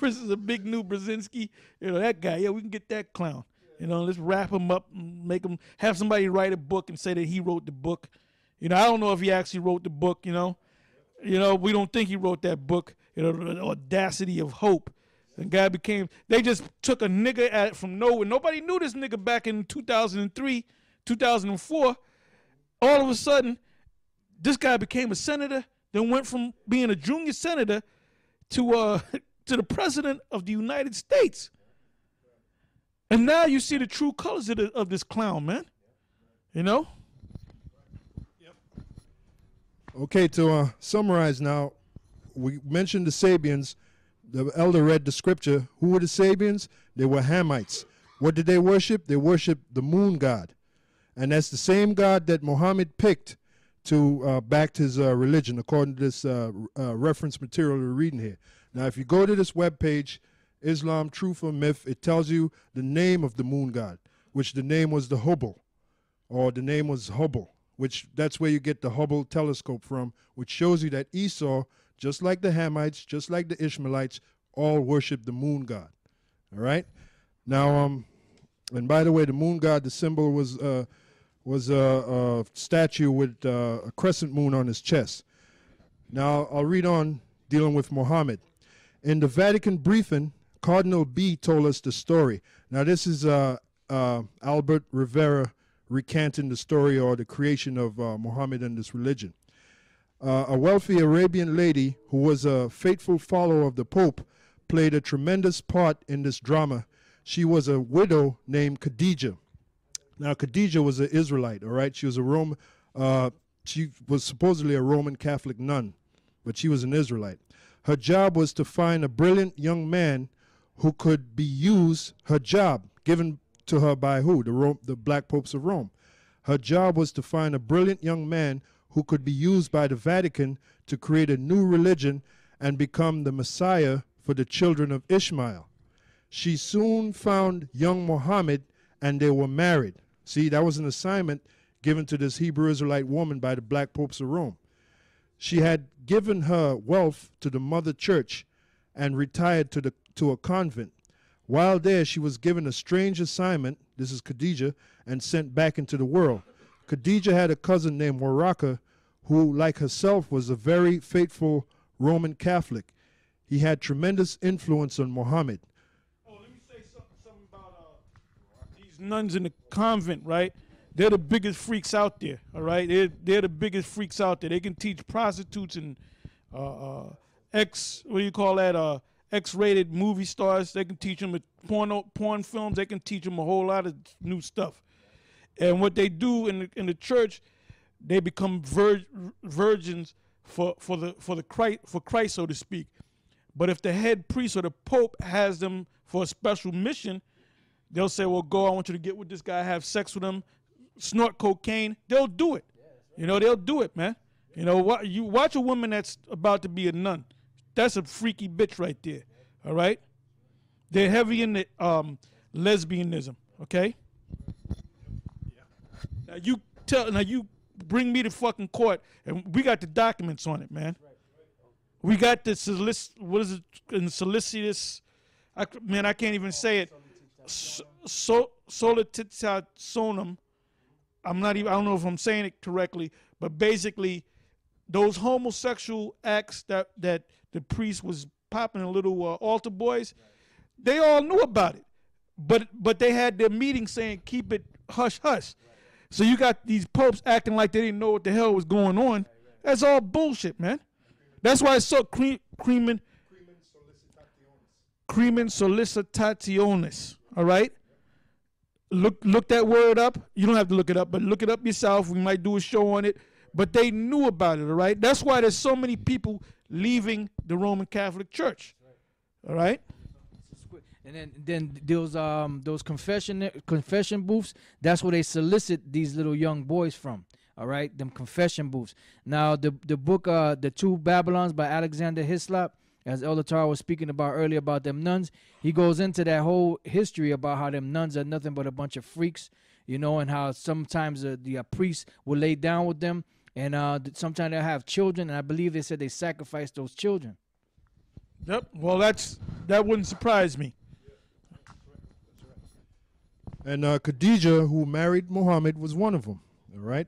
This is a big new Brzezinski. You know, that guy. Yeah, we can get that clown. You know, let's wrap him up and make him have somebody write a book and say that he wrote the book. You know, I don't know if he actually wrote the book. You know, we don't think he wrote that book. You know, the audacity of hope. And guy became. They just took a nigga from nowhere. Nobody knew this nigga back in 2003, 2004. All of a sudden, this guy became a senator. Then went from being a junior senator to to the president of the United States. And now you see the true colors of this clown, man. You know? Yep. Okay, to summarize now, we mentioned the Sabians. The elder read the scripture. Who were the Sabians? They were Hamites. What did they worship? They worshiped the moon god. And that's the same god that Muhammad picked to back his religion, according to this reference material we're reading here. Now, if you go to this webpage, Islam, Truth or Myth, it tells you the name of the moon god, which the name was the Hubble, or the name was Hubble, which that's where you get the Hubble telescope from, which shows you that Esau, just like the Hamites, just like the Ishmaelites, all worship the moon god. All right? Now, and by the way, the moon god, the symbol was a statue with a crescent moon on his chest. Now, I'll read on dealing with Muhammad. In the Vatican briefing, Cardinal B told us the story. Now, this is Albert Rivera recanting the story or the creation of Muhammad and this religion. A wealthy Arabian lady who was a faithful follower of the Pope played a tremendous part in this drama. She was a widow named Khadijah. Now, Khadijah was an Israelite, all right? She was a Roman, she was supposedly a Roman Catholic nun, but she was an Israelite. Her job was to find a brilliant young man who could be used, her job, given to her by who? The Black Popes of Rome. Her job was to find a brilliant young man who could be used by the Vatican to create a new religion and become the Messiah for the children of Ishmael. She soon found young Muhammad, and they were married. See, that was an assignment given to this Hebrew Israelite woman by the Black Popes of Rome. She had given her wealth to the Mother Church and retired to a convent. While there, she was given a strange assignment, this is Khadijah, and sent back into the world. Khadijah had a cousin named Waraka, who, like herself, was a very faithful Roman Catholic. He had tremendous influence on Muhammad. Oh, let me say something about these nuns in the convent, right? They're the biggest freaks out there, all right? They're the biggest freaks out there. They can teach prostitutes and X-rated movie stars. They can teach them porn films. They can teach them a whole lot of new stuff. And what they do in the church, they become virgins for Christ, so to speak. But if the head priest or the Pope has them for a special mission, they'll say, well, go, I want you to get with this guy, have sex with him, snort cocaine. They'll do it. You know, they'll do it, man. You know, you watch a woman that's about to be a nun. That's a freaky bitch right there, all right? They're heavy in the lesbianism, okay? Now you bring me to fucking court, and we got the documents on it, man. We got the solicitous, I can't even say it. Solicitasonum. I don't know if I'm saying it correctly, but basically, those homosexual acts that the priest was popping in little altar boys, they all knew about it, but they had their meeting saying keep it hush hush. So you got these popes acting like they didn't know what the hell was going on. That's all bullshit, man. That's why it's so cremen solicitationis. All right. Look that word up. You don't have to look it up, but look it up yourself. We might do a show on it. But they knew about it, all right? That's why there's so many people leaving the Roman Catholic Church, all right? And then those confession booths, that's where they solicit these little young boys from, all right? Them confession booths. Now, the book, The Two Babylons by Alexander Hislop, as Elder Tara was speaking about earlier about them nuns, he goes into that whole history about how them nuns are nothing but a bunch of freaks, you know, and how sometimes the priests will lay down with them, and sometimes they'll have children, and I believe they said they sacrificed those children. Yep. Well, that's That wouldn't surprise me. And Khadijah, who married Muhammad, was one of them. All right.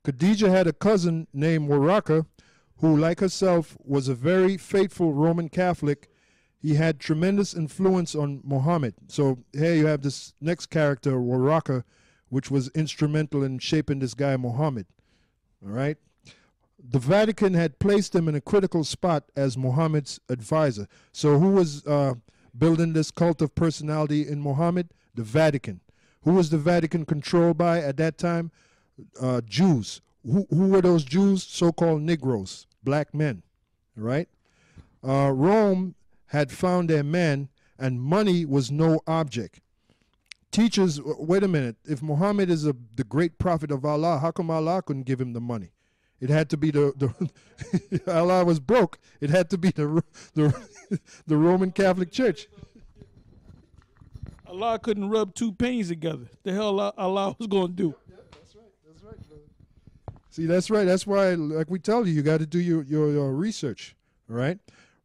Khadijah had a cousin named Waraka, who, like herself, was a very faithful Roman Catholic. He had tremendous influence on Muhammad. So here you have this next character, Waraka, which was instrumental in shaping this guy Muhammad. All right. The Vatican had placed him in a critical spot as Muhammad's advisor. So who was building this cult of personality in Muhammad? The Vatican. Who was the Vatican controlled by at that time? Jews. Who were those Jews? So-called Negroes, black men. All right. Rome had found their man, and money was no object. Teachers, wait a minute. If Muhammad is the great prophet of Allah, how come Allah couldn't give him the money? It had to be Allah was broke. It had to be the Roman Catholic Church. Allah couldn't rub two pennies together. The hell Allah was going to do? Yeah, that's right. That's right, brother. See, that's right. That's why, like we tell you got to do your research. All right.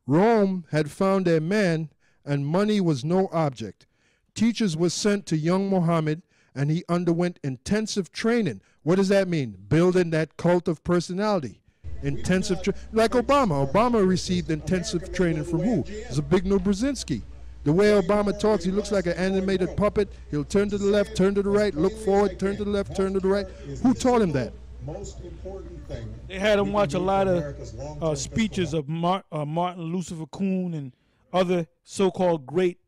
Rome had found their man, and money was no object. Teachers were sent to young Muhammad, and he underwent intensive training. What does that mean? Building that cult of personality. Intensive like Obama. Obama received intensive training from who? Zbigniew Brzezinski. The way Obama talks, he looks like an animated puppet. He'll turn to the left, turn to the right, look forward, turn to the left, turn to the right. Who taught him that? They had him watch a lot of speeches of Martin Luther King and other so-called great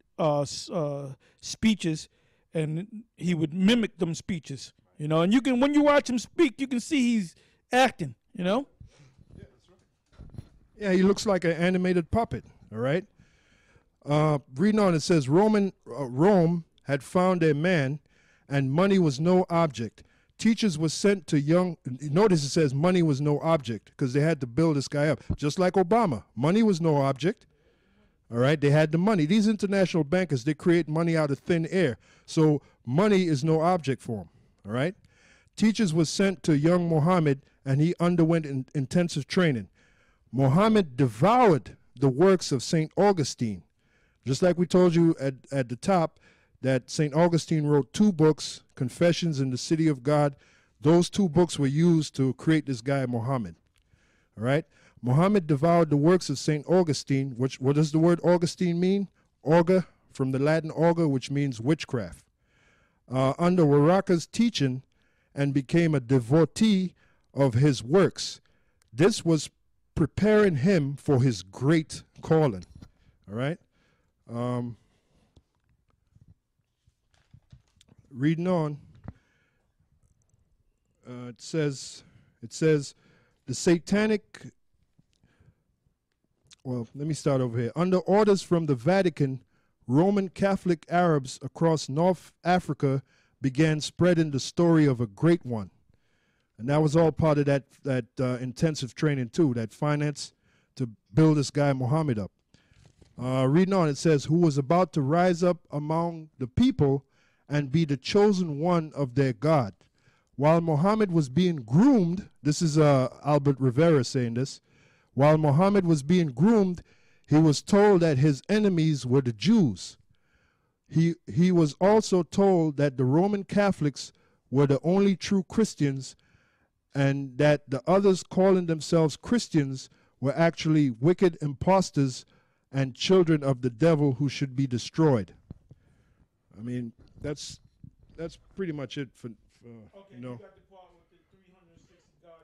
speeches, and he would mimic them speeches, you know. And you can, when you watch him speak, you can see he's acting, you know. Yeah, that's right. Yeah, he looks like an animated puppet. All right. Reading on, it says Rome had found their man, and money was no object. Teachers were sent to young. Notice it says money was no object because they had to build this guy up, just like Obama. Money was no object. All right, they had the money. These international bankers, they create money out of thin air. So money is no object for them. All right. Teachers were sent to young Muhammad, and he underwent intensive training. Muhammad devoured the works of St. Augustine. Just like we told you at the top that St. Augustine wrote 2 books, Confessions and the City of God. Those 2 books were used to create this guy Muhammad. All right? Muhammad devoured the works of St. Augustine, which, what does the word Augustine mean? Augur, from the Latin augur, which means witchcraft. Under Waraka's teaching, and became a devotee of his works. This was preparing him for his great calling. All right? Reading on, it says the satanic, well, let me start over here. Under orders from the Vatican, Roman Catholic Arabs across North Africa began spreading the story of a great one. And that was all part of that intensive training too, that finance to build this guy Muhammad up. Reading on, it says, who was about to rise up among the people and be the chosen one of their God. While Muhammad was being groomed, this is Albert Rivera saying this, while Muhammad was being groomed, he was told that his enemies were the Jews. He was also told that the Roman Catholics were the only true Christians, and that the others calling themselves Christians were actually wicked impostors and children of the devil who should be destroyed. I mean, that's pretty much it for Okay, you know. you got the part with the 360 guys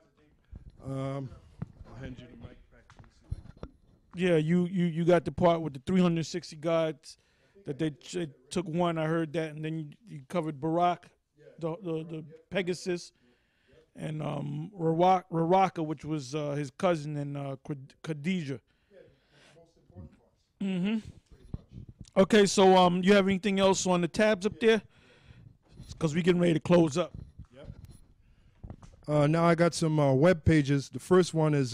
that they. I'll hand you the mic back. Yeah, you got the part with the 360 guys that they took one. I heard that, and then you covered Barak, the Pegasus, and Raraka, which was his cousin, and Khadijah. Mm-hmm. Okay, so you have anything else on the tabs up there? Because we're getting ready to close up. Yep. Now I got some web pages. The first one is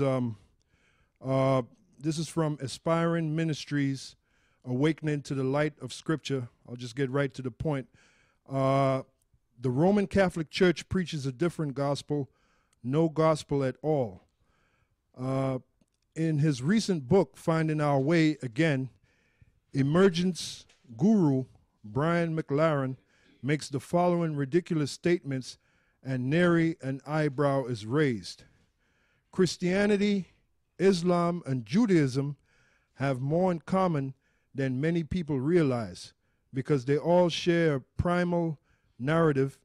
this is from Aspiring Ministries, Awakening to the Light of Scripture. I'll just get right to the point. The Roman Catholic Church preaches a different gospel, no gospel at all. In his recent book, Finding Our Way Again, Emergence guru Brian McLaren makes the following ridiculous statements, and nary an eyebrow is raised. Christianity, Islam, and Judaism have more in common than many people realize, because they all share a primal narrative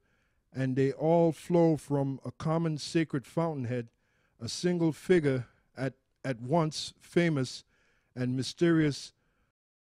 and they all flow from a common sacred fountainhead, a single figure at once famous and mysterious